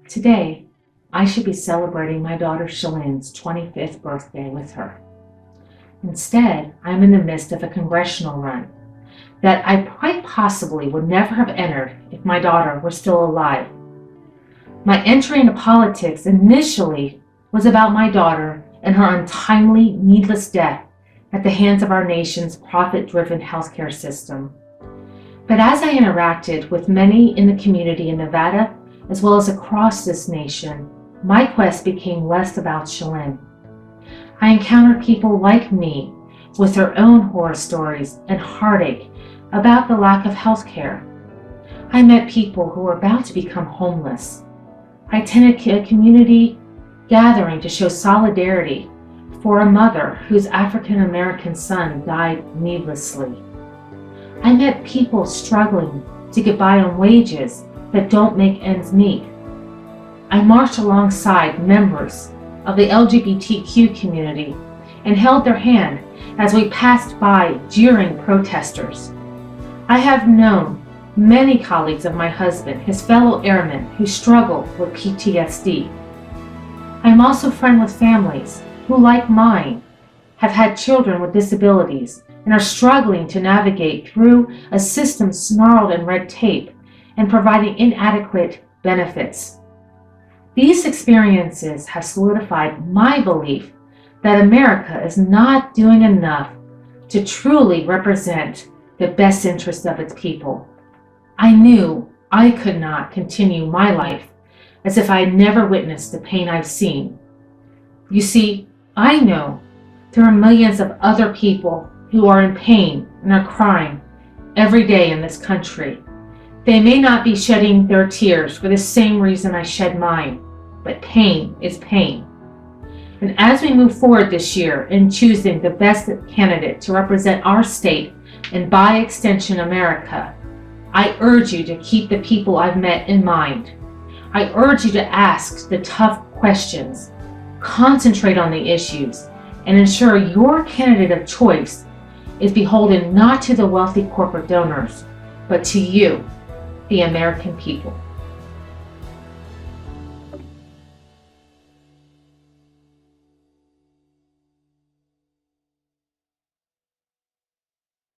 Today, I should be celebrating my daughter Shalene's 25th birthday with her. Instead, I'm in the midst of a congressional run that I quite possibly would never have entered if my daughter were still alive. My entry into politics initially was about my daughter and her untimely, needless death at the hands of our nation's profit-driven healthcare system. But as I interacted with many in the community in Nevada, as well as across this nation, my quest became less about Shalene. I encountered people like me with their own horror stories and heartache about the lack of health care. I met people who were about to become homeless. I attended a community gathering to show solidarity for a mother whose African American son died needlessly. I met people struggling to get by on wages that don't make ends meet. I marched alongside members of the LGBTQ community and held their hand as we passed by jeering protesters. I have known many colleagues of my husband, his fellow airmen, who struggle with PTSD. I am also friends with families who, like mine, have had children with disabilities and are struggling to navigate through a system snarled in red tape and providing inadequate benefits. These experiences have solidified my belief that America is not doing enough to truly represent the best interest of its people. I knew I could not continue my life as if I had never witnessed the pain I've seen. You see, I know there are millions of other people who are in pain and are crying every day in this country. They may not be shedding their tears for the same reason I shed mine, but pain is pain. And as we move forward this year in choosing the best candidate to represent our state and by extension America, I urge you to keep the people I've met in mind. I urge you to ask the tough questions, concentrate on the issues, and ensure your candidate of choice is beholden not to the wealthy corporate donors, but to you, the American people.